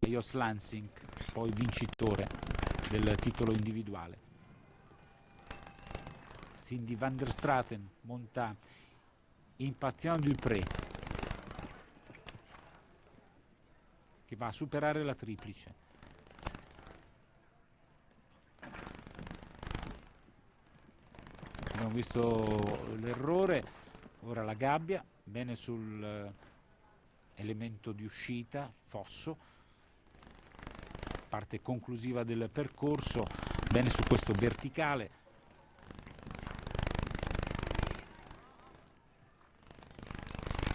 Jos Lansing, poi vincitore del titolo individuale. Cindy van der Straten monta Impatient Dupré, che va a superare la triplice. Abbiamo visto l'errore, ora la gabbia, bene sul elemento di uscita, fosso, parte conclusiva del percorso, bene su questo verticale.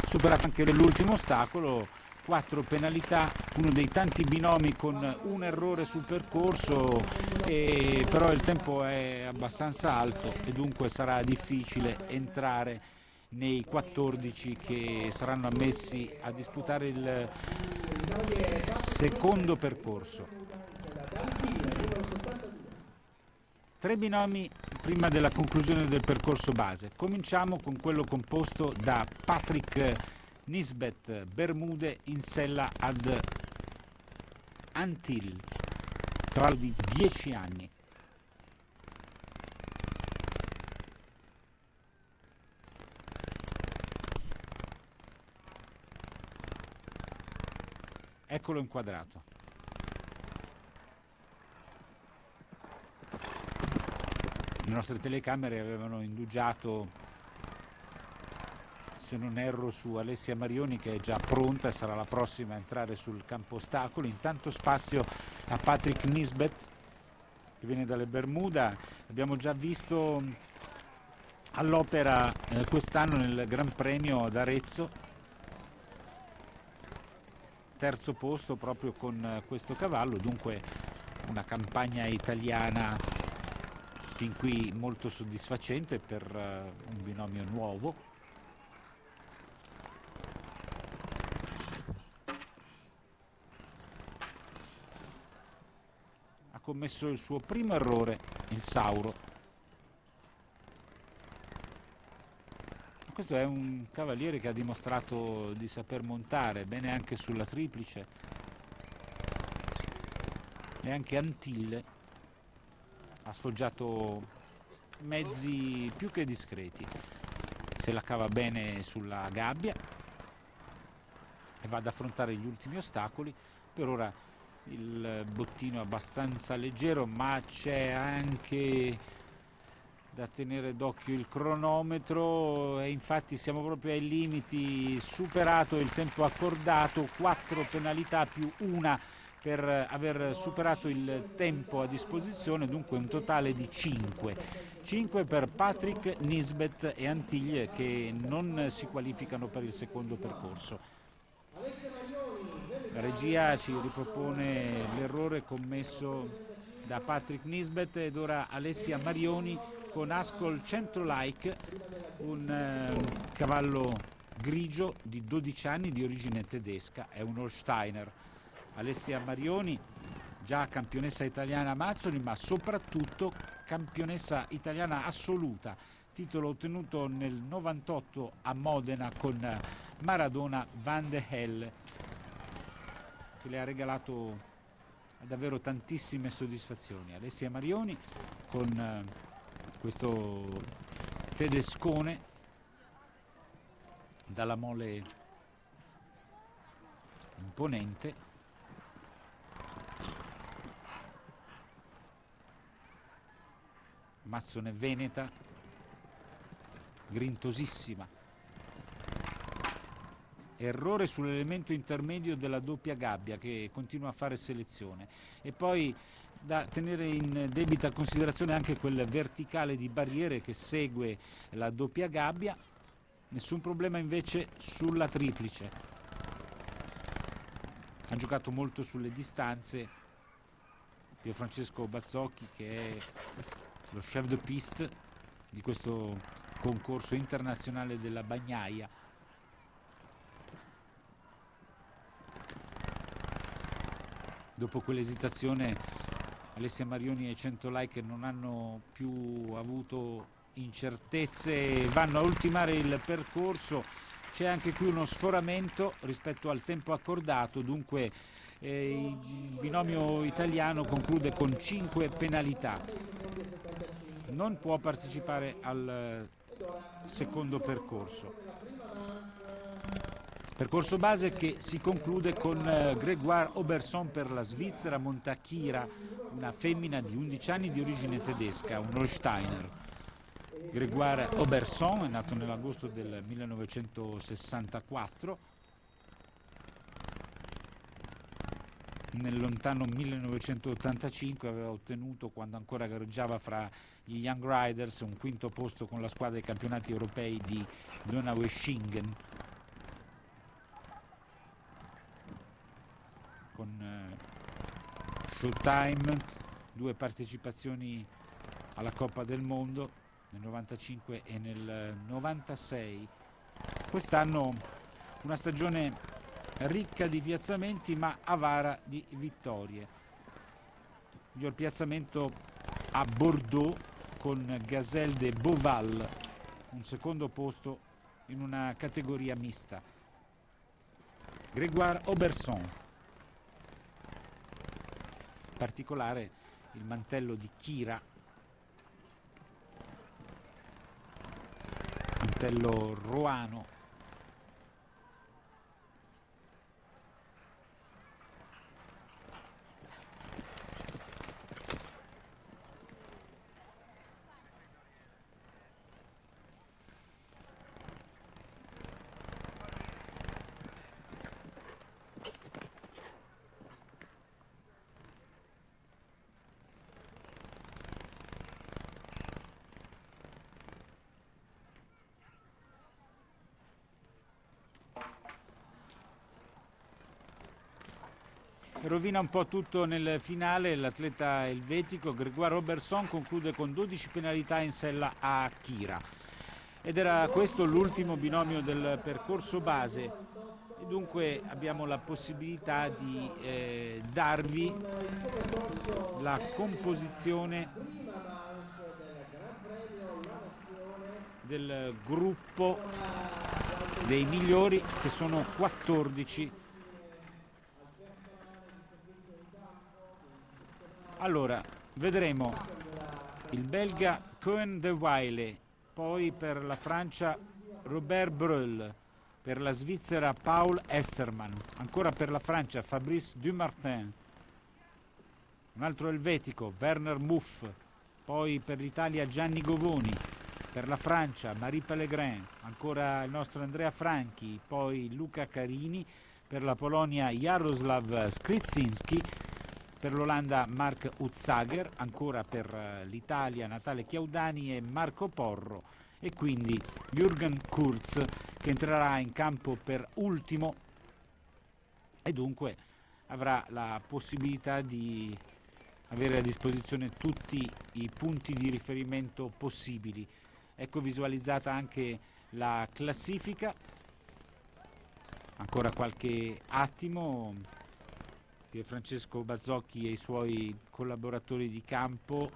Superato anche l'ultimo ostacolo, 4 penalità, uno dei tanti binomi con un errore sul percorso, però il tempo è abbastanza alto e dunque sarà difficile entrare nei 14 che saranno ammessi a disputare il secondo percorso. 3 binomi prima della conclusione del percorso base. Cominciamo con quello composto da Patrick Nisbet, Bermude in sella ad Antilles, cavallo di 10 anni. Eccolo inquadrato. Le nostre telecamere avevano indugiato, se non erro, su Alessia Marioni, che è già pronta e sarà la prossima a entrare sul campo ostacoli. Intanto spazio a Patrick Nisbet, che viene dalle Bermuda. Abbiamo già visto all'opera quest'anno nel Gran Premio ad Arezzo, terzo posto proprio con questo cavallo, dunque una campagna italiana fin qui molto soddisfacente per un binomio nuovo. Ha commesso il suo primo errore, il Sauro. Questo è un cavaliere che ha dimostrato di saper montare bene anche sulla triplice e anche Antilles ha sfoggiato mezzi più che discreti. Se la cava bene sulla gabbia e va ad affrontare gli ultimi ostacoli. Per ora il bottino è abbastanza leggero, ma c'è anche da tenere d'occhio il cronometro e infatti siamo proprio ai limiti, superato il tempo accordato, 4 penalità più una per aver superato il tempo a disposizione, dunque un totale di 5 per Patrick Nisbet e Antilles, che non si qualificano per il secondo percorso. La regia ci ripropone l'errore commesso da Patrick Nisbet ed ora Alessia Marioni con Ascol Centro-like, un cavallo grigio di 12 anni di origine tedesca, è un Holsteiner. Alessia Marioni, già campionessa italiana a Mazzoli, ma soprattutto campionessa italiana assoluta, titolo ottenuto nel 98 a Modena con Maradona Van de Helle, che le ha regalato davvero tantissime soddisfazioni. Alessia Marioni con questo tedescone dalla mole imponente, mazzone veneta, grintosissima. Errore sull'elemento intermedio della doppia gabbia, che continua a fare selezione, e poi da tenere in debita considerazione anche quel verticale di barriere che segue la doppia gabbia. Nessun problema invece sulla triplice, ha giocato molto sulle distanze Pier Francesco Bazzocchi, che è lo chef de piste di questo concorso internazionale della Bagnaia. Dopo quell'esitazione Alessia Marioni e Centro-like non hanno più avuto incertezze, vanno a ultimare il percorso. C'è anche qui uno sforamento rispetto al tempo accordato, dunque il binomio italiano conclude con 5 penalità. Non può partecipare al secondo percorso. Percorso base che si conclude con Grégoire Oberson per la Svizzera, monta Kira, una femmina di 11 anni di origine tedesca, un Holsteiner. Grégoire Oberson è nato nell'agosto del 1964. Nel lontano 1985 aveva ottenuto, quando ancora gareggiava fra gli Young Riders, un quinto posto con la squadra dei campionati europei di Donaueschingen, con Showtime, 2 partecipazioni alla Coppa del Mondo nel 95 e nel 96. Quest'anno una stagione ricca di piazzamenti ma avara di vittorie. Miglior piazzamento a Bordeaux con Gazelle de Beauval, un secondo posto in una categoria mista. Grégoire Oberson. In particolare il mantello di Kira, mantello roano. Rovina un po' tutto nel finale l'atleta elvetico Grégoire Oberson, conclude con 12 penalità in sella a Kira. Ed era questo l'ultimo binomio del percorso base, e dunque abbiamo la possibilità di darvi la composizione del gruppo dei migliori, che sono 14. Allora, vedremo il belga Koen de Waele, poi per la Francia Robert Breul, per la Svizzera Paul Estermann, ancora per la Francia Fabrice Dumartin, un altro elvetico Werner Muff, poi per l'Italia Gianni Govoni, per la Francia Marie Pellegrin, ancora il nostro Andrea Franchi, poi Luca Carini, per la Polonia Jaroslav Skrzynski, per l'Olanda Mark Utsager, ancora per l'Italia Natale Chiaudani e Marco Porro, e quindi Jürgen Kurz, che entrerà in campo per ultimo e dunque avrà la possibilità di avere a disposizione tutti i punti di riferimento possibili. Ecco visualizzata anche la classifica. Ancora qualche attimo, Francesco Bazzocchi e i suoi collaboratori di campo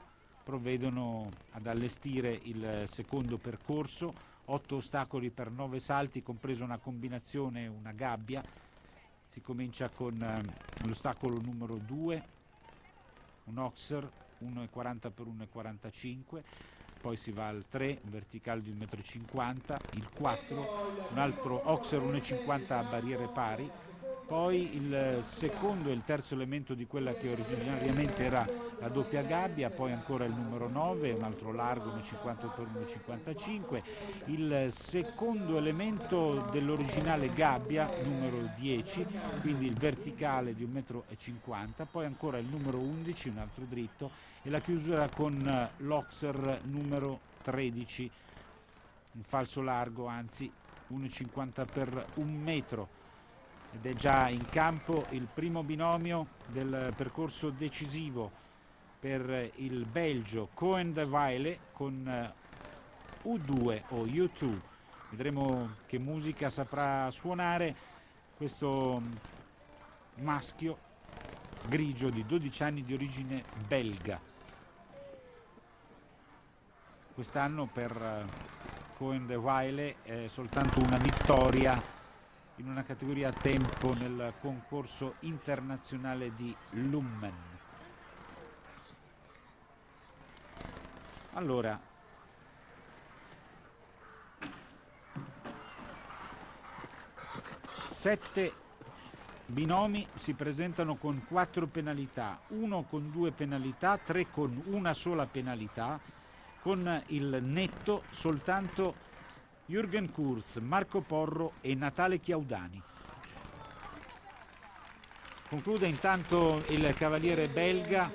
provvedono ad allestire il secondo percorso, 8 ostacoli per 9 salti, compreso una combinazione, una gabbia. Si comincia con l'ostacolo numero 2, un Oxer 1,40 x 1,45, poi si va al 3, un verticale di 1,50 m, il 4, un altro Oxer 1,50 a barriere pari, poi il secondo e il terzo elemento di quella che originariamente era la doppia gabbia, poi ancora il numero 9, un altro largo 1,50 x 1,55, il secondo elemento dell'originale gabbia numero 10, quindi il verticale di 1,50 m, poi ancora il numero 11, un altro dritto, e la chiusura con l'Oxer numero 13, un falso largo, anzi 1,50 x 1 metro. Ed è già in campo il primo binomio del percorso decisivo per il Belgio Koen de Waele con U2 o U2. Vedremo che musica saprà suonare questo maschio grigio di 12 anni di origine belga. Quest'anno per Koen de Waele è soltanto una vittoria in una categoria a tempo nel concorso internazionale di Lummen. Allora, sette binomi si presentano con 4 penalità, 1 con 2 penalità, 3 con una sola penalità, con il netto soltanto Jürgen Kurz, Marco Porro e Natale Chiaudani. Conclude intanto il cavaliere belga,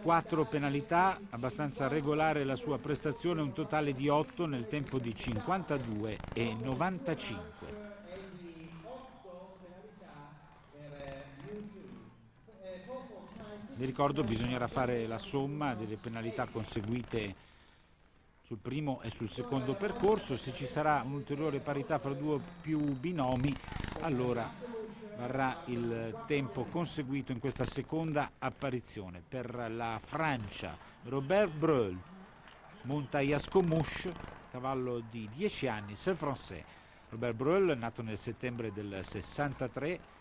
4 penalità, abbastanza regolare la sua prestazione, un totale di 8 nel tempo di 52 e 95. Vi ricordo bisognerà fare la somma delle penalità conseguite sul primo e sul secondo percorso. Se ci sarà un'ulteriore parità fra due o più binomi, allora varrà il tempo conseguito in questa seconda apparizione. Per la Francia, Robert Breul monta Jaskomouche, cavallo di 10 anni, c'est français. Robert Breul, nato nel settembre del 63,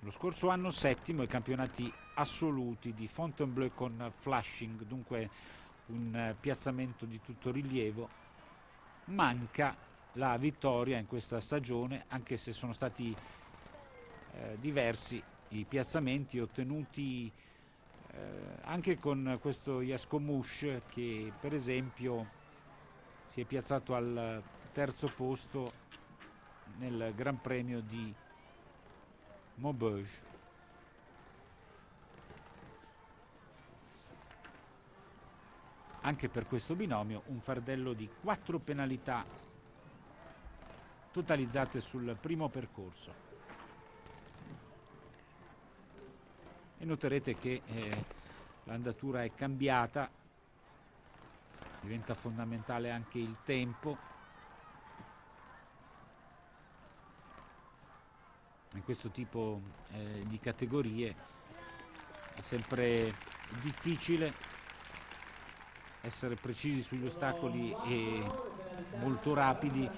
lo scorso anno settimo ai campionati assoluti di Fontainebleau con Flushing, dunque un piazzamento di tutto rilievo. Manca la vittoria in questa stagione, anche se sono stati diversi i piazzamenti ottenuti anche con questo Jaskomouche, che per esempio si è piazzato al terzo posto nel Gran Premio di Maubeuge. Anche per questo binomio un fardello di 4 penalità totalizzate sul primo percorso. E noterete che l'andatura è cambiata, diventa fondamentale anche il tempo. In questo tipo di categorie è sempre difficile essere precisi sugli ostacoli e molto rapidi.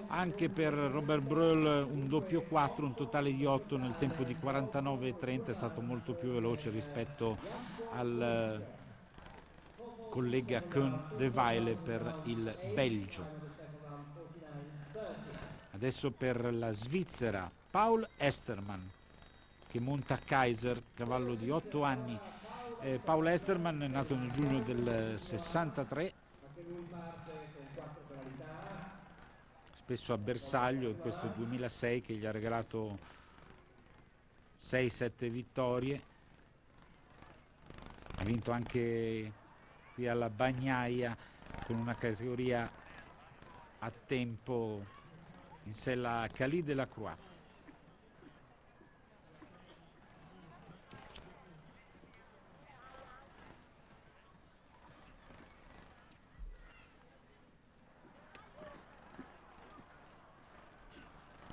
Anche per Robert Breul un doppio 4, un totale di 8 nel tempo di 49,30 è stato molto più veloce rispetto al collega Koen de Waele per il Belgio. Adesso per la Svizzera, Paul Esterman, che monta Kaiser, cavallo di 8 anni. Paul Esterman è nato nel giugno del 63, spesso a bersaglio in questo 2006 che gli ha regalato 6-7 vittorie. Ha vinto anche qui alla Bagnaia con una categoria a tempo in sella a Cali de la Croix.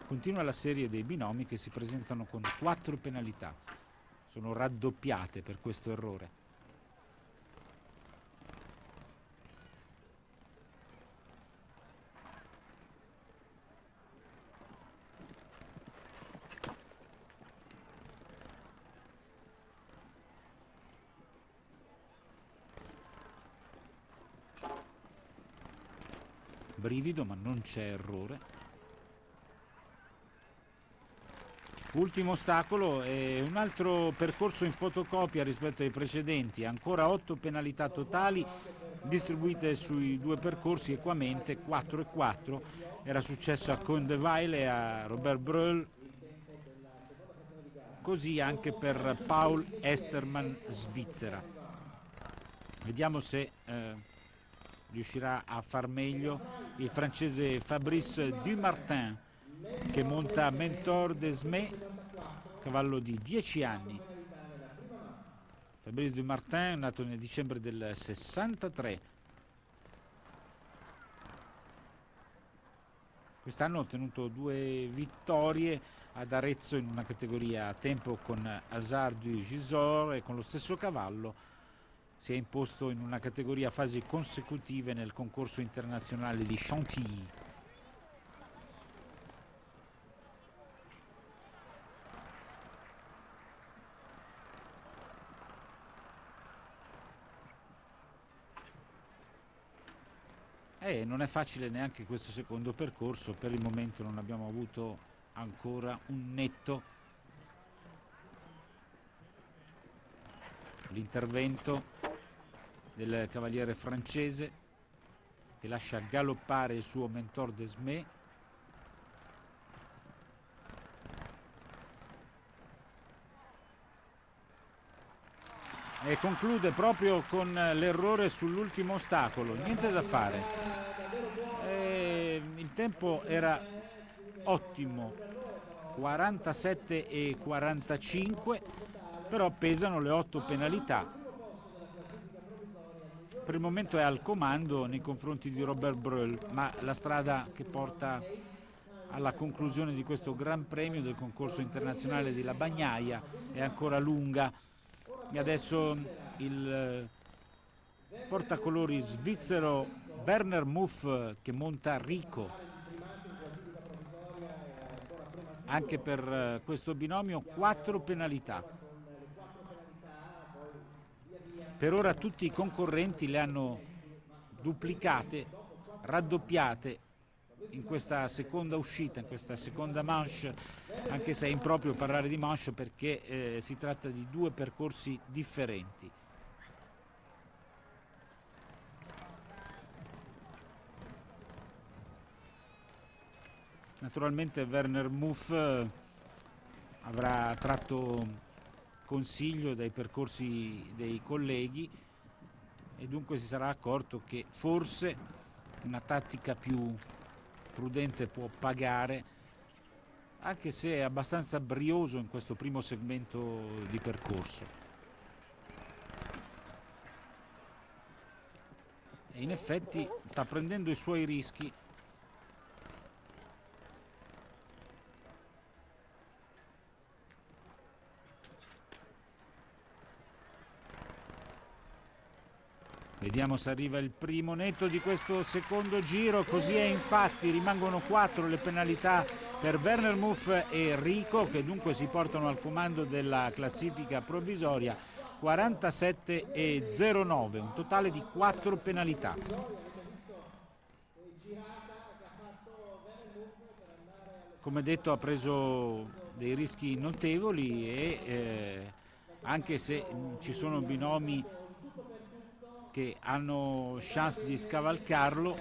Continua la serie dei binomi che si presentano con 4 penalità. Sono raddoppiate per questo errore. Brivido, ma non c'è errore. Ultimo ostacolo è un altro percorso in fotocopia rispetto ai precedenti, ancora 8 penalità totali distribuite sui due percorsi equamente, 4 e 4. Era successo a Koen de Waele e a Robert Breul, così anche per Paul Esterman, Svizzera. Vediamo se riuscirà a far meglio il francese Fabrice Dumartin, che monta Mentor d'Esmé, cavallo di 10 anni. Fabrice Dumartin, nato nel dicembre del 63. Quest'anno ha ottenuto 2 vittorie ad Arezzo in una categoria a tempo con Hasard du Gisors, e con lo stesso cavallo si è imposto in una categoria a fasi consecutive nel concorso internazionale di Chantilly. Non è facile neanche questo secondo percorso, per il momento non abbiamo avuto ancora un netto. L'intervento del cavaliere francese che lascia galoppare il suo Mentor d'Esmé. E conclude proprio con l'errore sull'ultimo ostacolo, niente da fare. Il tempo era ottimo, 47 e 45, però pesano le 8 penalità. Per il momento è al comando nei confronti di Robert Breuil, ma la strada che porta alla conclusione di questo Gran Premio del concorso internazionale della Bagnaia è ancora lunga. E adesso il portacolori svizzero Werner Muff che monta Rico. Anche per questo binomio 4 penalità. Per ora tutti i concorrenti le hanno duplicate, raddoppiate in questa seconda uscita, in questa seconda manche, anche se è improprio parlare di manche perché si tratta di due percorsi differenti. Naturalmente Werner Muff avrà tratto consiglio dai percorsi dei colleghi e dunque si sarà accorto che forse una tattica più prudente può pagare, anche se è abbastanza brioso in questo primo segmento di percorso. E in effetti sta prendendo i suoi rischi. Vediamo se arriva il primo netto di questo secondo giro, così è infatti, rimangoano 4 le penalità per Werner Muff e Rico che dunque si portano al comando della classifica provvisoria, 47 e 09, un totale di 4 penalità. Come detto ha preso dei rischi notevoli e anche se ci sono binomi che hanno chance di scavalcarlo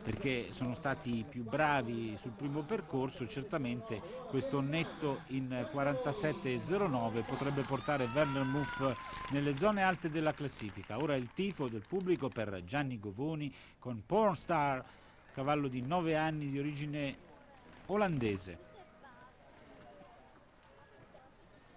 perché sono stati più bravi sul primo percorso, certamente questo netto in 47,09 potrebbe portare Werner Muff nelle zone alte della classifica. Ora il tifo del pubblico per Gianni Govoni con Pornstar, cavallo di 9 anni di origine olandese.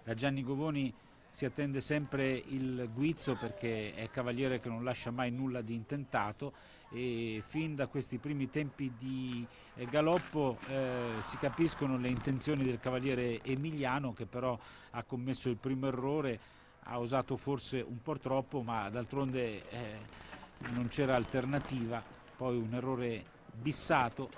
Da Gianni Govoni si attende sempre il guizzo perché è cavaliere che non lascia mai nulla di intentato e fin da questi primi tempi di galoppo si capiscono le intenzioni del cavaliere emiliano che però ha commesso il primo errore, ha osato forse un po' troppo ma d'altronde non c'era alternativa, poi un errore bissato.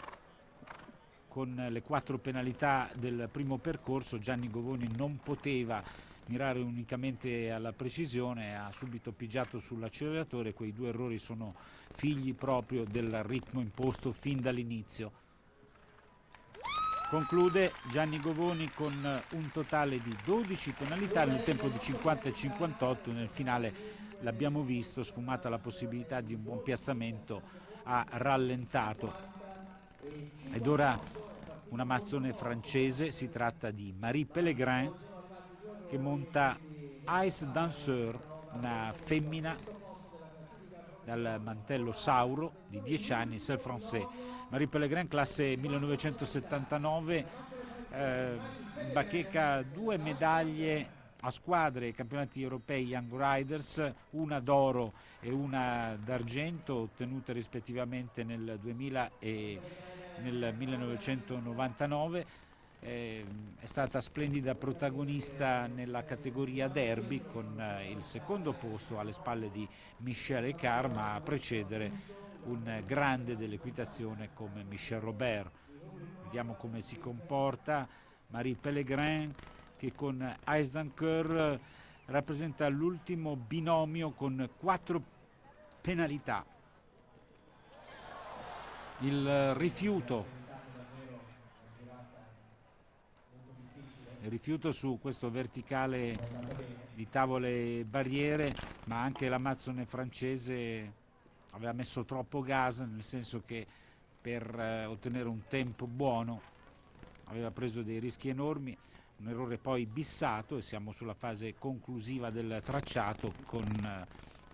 Con le 4 penalità del primo percorso Gianni Govoni non poteva mirare unicamente alla precisione, ha subito pigiato sull'acceleratore, quei 2 errori sono figli proprio del ritmo imposto fin dall'inizio. Conclude Gianni Govoni con un totale di 12 penalità nel tempo di 50 e 58, nel finale l'abbiamo visto, sfumata la possibilità di un buon piazzamento, ha rallentato. Ed ora un amazzone francese, si tratta di Marie Pellegrin che monta Ice Dancer, una femmina dal mantello Sauro di 10 anni, Celle Français. Marie Pellegrin, classe 1979, bacheca 2 medaglie a squadre ai campionati europei Young Riders, una d'oro e una d'argento, ottenute rispettivamente nel 2000 e nel 1999. È stata splendida protagonista nella categoria derby con il secondo posto alle spalle di Michel Ecard, ma a precedere un grande dell'equitazione come Michel Robert. Vediamo come si comporta Marie Pellegrin che con Ice Dancer rappresenta l'ultimo binomio con 4 penalità. il rifiuto su questo verticale di tavole e barriere, ma anche l'Amazzone francese aveva messo troppo gas, nel senso che per ottenere un tempo buono aveva preso dei rischi enormi, un errore poi bissato, e siamo sulla fase conclusiva del tracciato con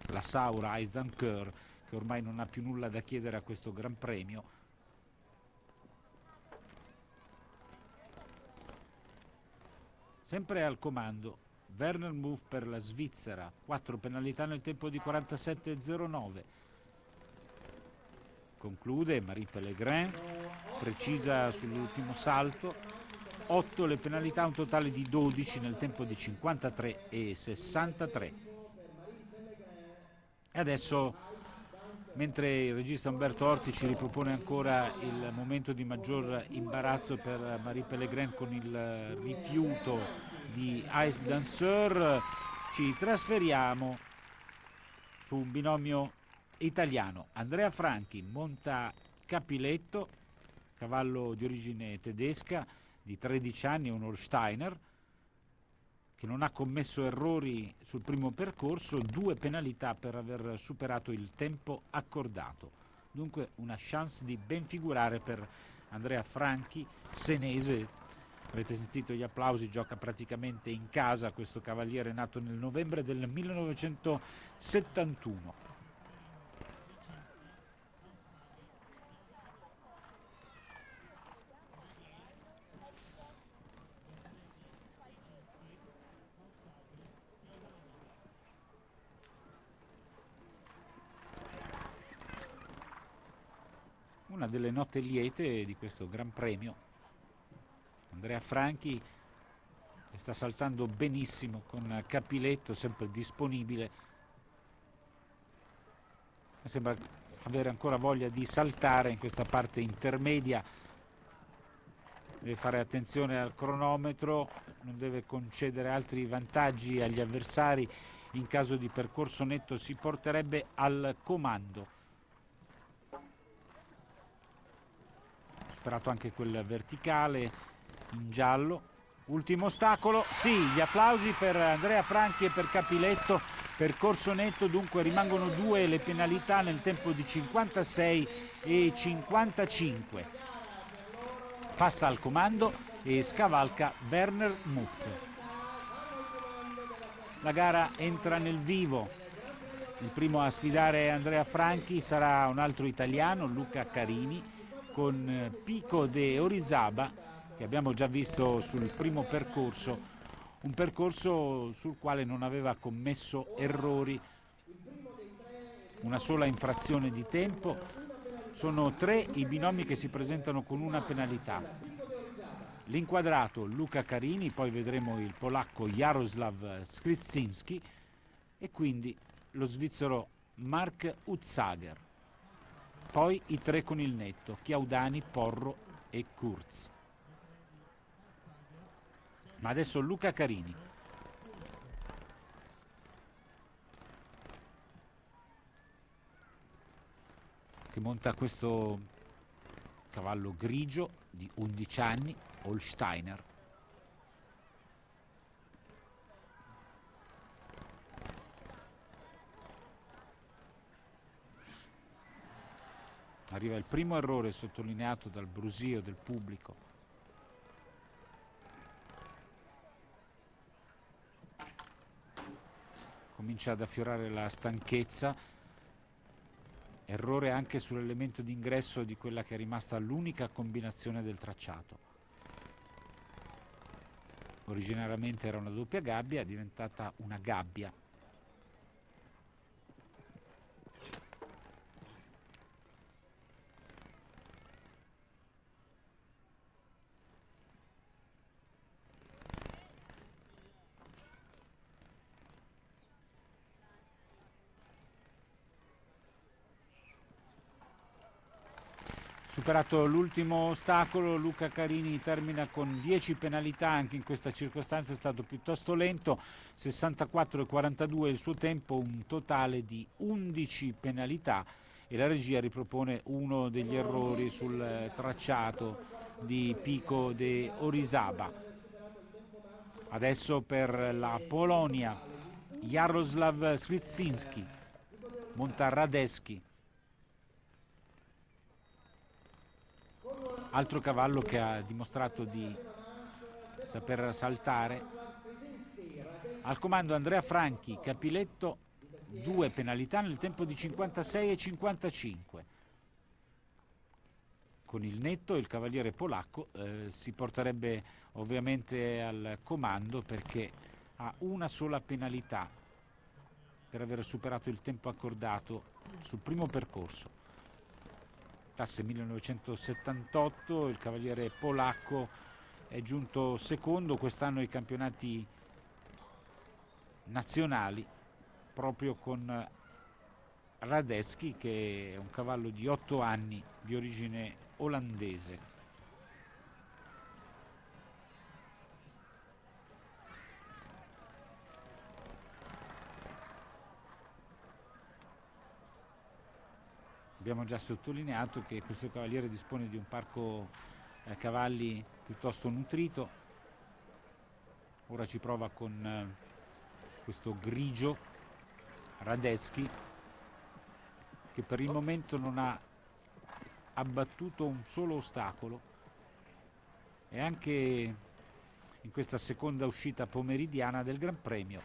la Saura Ice Dunker, che ormai non ha più nulla da chiedere a questo Gran Premio. Sempre al comando Werner Muff per la Svizzera, 4 penalità nel tempo di 47,09. Conclude Marie Pellegrin, precisa sull'ultimo salto, 8 le penalità, un totale di 12 nel tempo di 53,63. E adesso, mentre il regista Umberto Orti ci ripropone ancora il momento di maggior imbarazzo per Marie Pellegrin con il rifiuto di Ice Dancer, ci trasferiamo su un binomio italiano. Andrea Franchi monta Capiletto, cavallo di origine tedesca di 13 anni, un Holsteiner, che non ha commesso errori sul primo percorso, 2 penalità per aver superato il tempo accordato. Dunque una chance di ben figurare per Andrea Franchi, senese. Avete sentito gli applausi, gioca praticamente in casa questo cavaliere nato nel novembre del 1971. Una delle note liete di questo Gran Premio. Andrea Franchi, che sta saltando benissimo con Capiletto sempre disponibile, sembra avere ancora voglia di saltare in questa parte intermedia. Deve fare attenzione al cronometro, non deve concedere altri vantaggi agli avversari. In caso di percorso netto si porterebbe al comando. Superato anche quel verticale in giallo. Ultimo ostacolo, sì, gli applausi per Andrea Franchi e per Capiletto. Percorso netto, dunque rimangono 2 le penalità nel tempo di 56,55. Passa al comando e scavalca Werner Muff. La gara entra nel vivo. Il primo a sfidare Andrea Franchi sarà un altro italiano, Luca Carini, con Pico de Orizaba, che abbiamo già visto sul primo percorso, un percorso sul quale non aveva commesso errori, una sola infrazione di tempo. Sono 3 i binomi che si presentano con una penalità. L'inquadrato Luca Carini, poi vedremo il polacco Jaroslav Skrzynski e quindi lo svizzero Mark Utzager. Poi i 3 con il netto, Chiaudani, Porro e Kurz. Ma adesso Luca Carini. Che monta questo cavallo grigio di 11 anni, Holsteiner. Arriva il primo errore sottolineato dal brusio del pubblico. Comincia ad affiorare la stanchezza. Errore anche sull'elemento d'ingresso di quella che è rimasta l'unica combinazione del tracciato. Originariamente era una doppia gabbia, è diventata una gabbia. Superato l'ultimo ostacolo, Luca Carini termina con 10 penalità, anche in questa circostanza è stato piuttosto lento, 64,42 il suo tempo, un totale di 11 penalità e la regia ripropone uno degli errori sul tracciato di Pico de Orizaba. Adesso per la Polonia Jaroslav Skrzynski monta Radetzky, altro cavallo che ha dimostrato di saper saltare. Al comando Andrea Franchi, Capiletto, 2 penalità nel tempo di 56 e 55. Con il netto il cavaliere polacco si porterebbe ovviamente al comando perché ha una sola penalità per aver superato il tempo accordato sul primo percorso. Classe 1978, il cavaliere polacco è giunto secondo quest'anno ai campionati nazionali proprio con Radetzky, che è un cavallo di 8 anni di origine olandese. Abbiamo già sottolineato che questo cavaliere dispone di un parco cavalli piuttosto nutrito. Ora ci prova con questo grigio Radetzky, che per il momento non ha abbattuto un solo ostacolo, e anche in questa seconda uscita pomeridiana del Gran Premio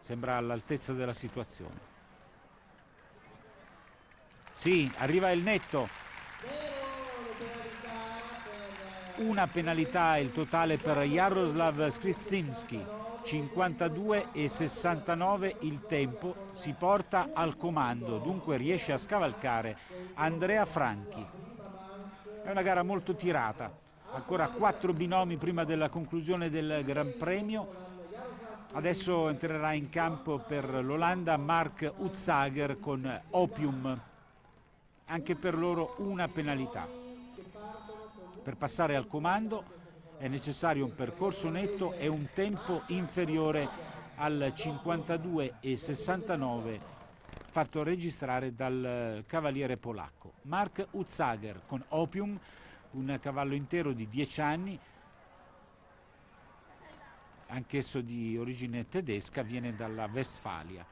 sembra all'altezza della situazione. Sì, arriva il netto. Una penalità il totale per Jaroslav Skrzynski, 52 e 69 il tempo, si porta al comando, dunque riesce a scavalcare Andrea Franchi. È una gara molto tirata, ancora 4 binomi prima della conclusione del Gran Premio. Adesso entrerà in campo per l'Olanda Mark Utsager con Opium, anche per loro una penalità. Per passare al comando è necessario un percorso netto e un tempo inferiore al 52 e 69 fatto registrare dal cavaliere polacco. Mark Utsager con Opium, un cavallo intero di 10 anni, anch'esso di origine tedesca, viene dalla Westfalia.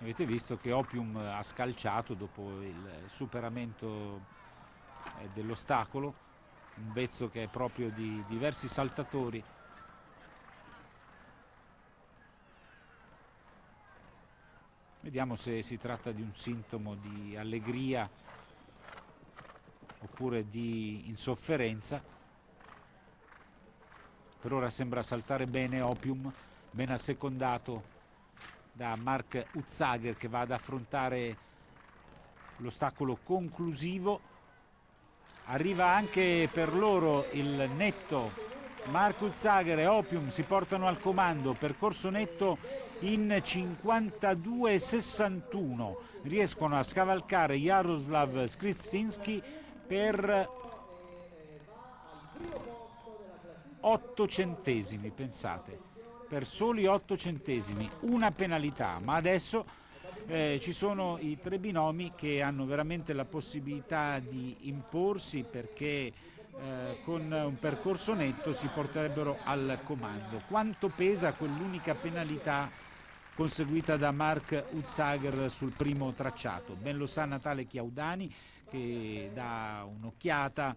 Avete visto che Opium ha scalciato dopo il superamento dell'ostacolo, un vezzo che è proprio di diversi saltatori. Vediamo se si tratta di un sintomo di allegria oppure di insofferenza. Per ora sembra saltare bene Opium, ben assecondato da Mark Utsager, che va ad affrontare l'ostacolo conclusivo. Arriva anche per loro il netto. Mark Utsager e Opium si portano al comando, percorso netto in 52,61. Riescono a scavalcare Jaroslav Skrzynski per 8 centesimi, pensate, per soli 8 centesimi, una penalità, ma adesso ci sono i 3 binomi che hanno veramente la possibilità di imporsi, perché con un percorso netto si porterebbero al comando. Quanto pesa quell'unica penalità conseguita da Mark Utsager sul primo tracciato? Ben lo sa Natale Chiaudani, che dà un'occhiata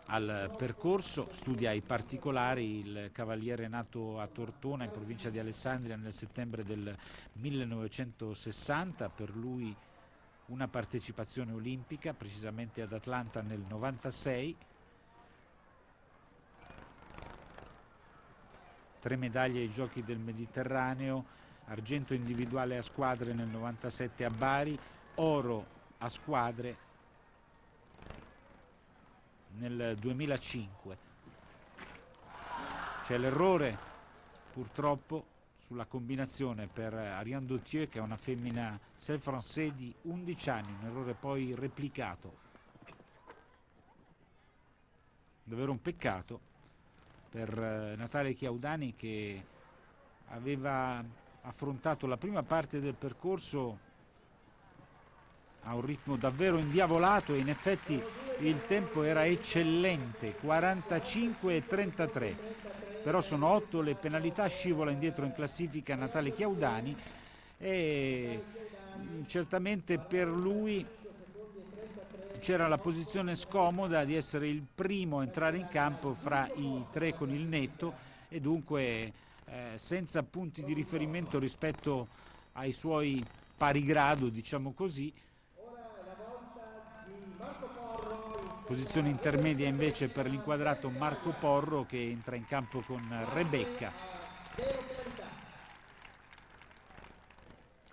al percorso, studia i particolari. Il cavaliere nato a Tortona in provincia di Alessandria nel settembre del 1960, per lui una partecipazione olimpica, precisamente ad Atlanta nel 96, 3 medaglie ai Giochi del Mediterraneo, argento individuale a squadre nel 97 a Bari, oro a squadre nel 2005. C'è l'errore purtroppo sulla combinazione per Ariane Dautieu, che è una femmina Self-Français di 11 anni, un errore poi replicato. Davvero un peccato per Natalia Chiaudani, che aveva affrontato la prima parte del percorso a un ritmo davvero indiavolato e in effetti il tempo era eccellente, 45,33, però sono 8 le penalità, scivola indietro in classifica Natalia Chiaudani e certamente per lui c'era la posizione scomoda di essere il primo a entrare in campo fra i 3 con il netto e dunque senza punti di riferimento rispetto ai suoi pari grado, diciamo così. Posizione intermedia invece per l'inquadrato Marco Porro, che entra in campo con Rebecca.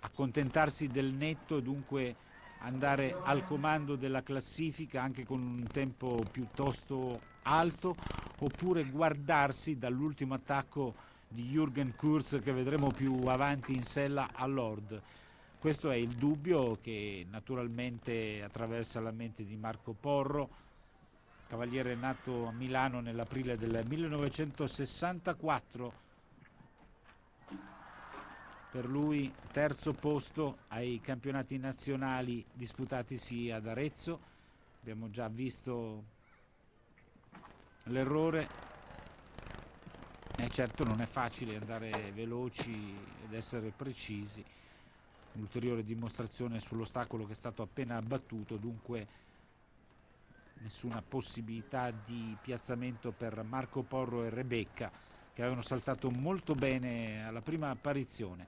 Accontentarsi del netto e dunque andare al comando della classifica anche con un tempo piuttosto alto, oppure guardarsi dall'ultimo attacco di Jürgen Kurz, che vedremo più avanti in sella a Lord. Questo è il dubbio che naturalmente attraversa la mente di Marco Porro, cavaliere nato a Milano nell'aprile del 1964. Per lui terzo posto ai campionati nazionali disputatisi ad Arezzo. Abbiamo già visto l'errore. Certo non è facile andare veloci ed essere precisi. Un'ulteriore dimostrazione sull'ostacolo che è stato appena abbattuto, dunque nessuna possibilità di piazzamento per Marco Porro e Rebecca, che avevano saltato molto bene alla prima apparizione.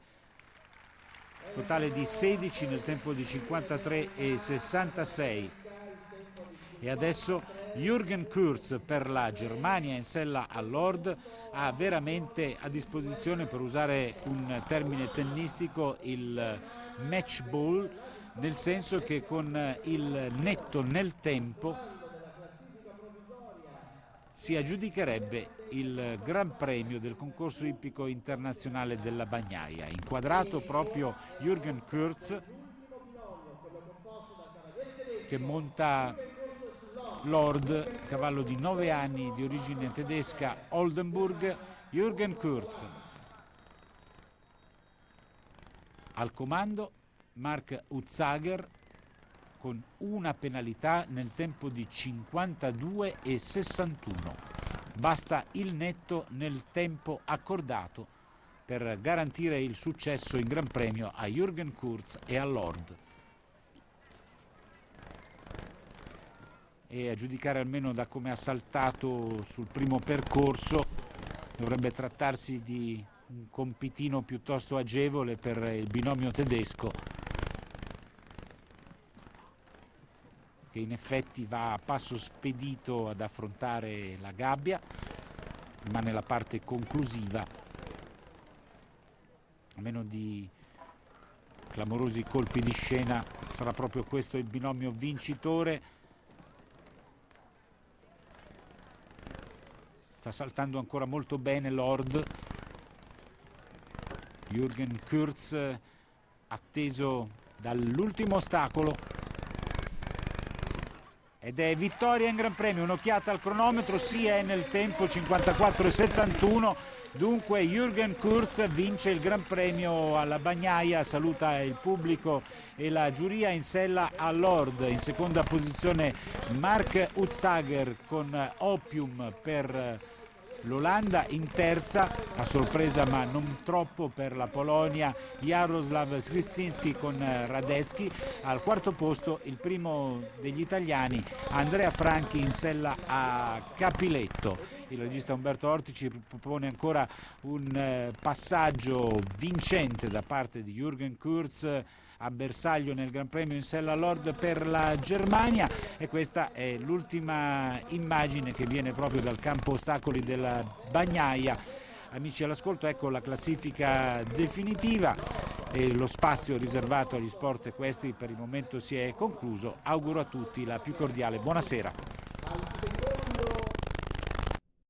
Totale di 16 nel tempo di 53,66. E adesso Jürgen Kurz per la Germania in sella a Lord ha veramente a disposizione, per usare un termine tennistico, il match ball, nel senso che con il netto nel tempo si aggiudicherebbe il Gran Premio del concorso ippico internazionale della bagnaia. Inquadrato proprio Jürgen Kurz, che monta Lord, cavallo di 9 anni di origine tedesca, Oldenburg. Jürgen Kurz al comando, Mark Utzager, con una penalità nel tempo di 52,61. Basta il netto nel tempo accordato per garantire il successo in Gran Premio a Jürgen Kurz e a Lord. E a giudicare almeno da come ha saltato sul primo percorso, dovrebbe trattarsi di un compitino piuttosto agevole per il binomio tedesco, che in effetti va a passo spedito ad affrontare la gabbia, ma nella parte conclusiva, a meno di clamorosi colpi di scena, sarà proprio questo il binomio vincitore. Sta saltando ancora molto bene Lord. Jürgen Kurz atteso dall'ultimo ostacolo. Ed è vittoria in Gran Premio. Un'occhiata al cronometro, sì, è nel tempo 54,71. Dunque Jürgen Kurz vince il Gran Premio alla bagnaia, saluta il pubblico e la giuria in sella a Lord. In seconda posizione Mark Utzager con Opium per l'Olanda, in terza, a sorpresa ma non troppo per la Polonia, Jaroslav Skrzynski con Radetzky. Al quarto posto il primo degli italiani, Andrea Franchi, in sella a Capiletto. Il regista Umberto Ortici propone ancora un passaggio vincente da parte di Jürgen Kurz a bersaglio nel Gran Premio in sella Lord per la Germania, e questa è l'ultima immagine che viene proprio dal campo ostacoli della bagnaia. Amici all'ascolto, ecco la classifica definitiva e lo spazio riservato agli sport equestri per il momento si è concluso. Auguro a tutti la più cordiale buonasera.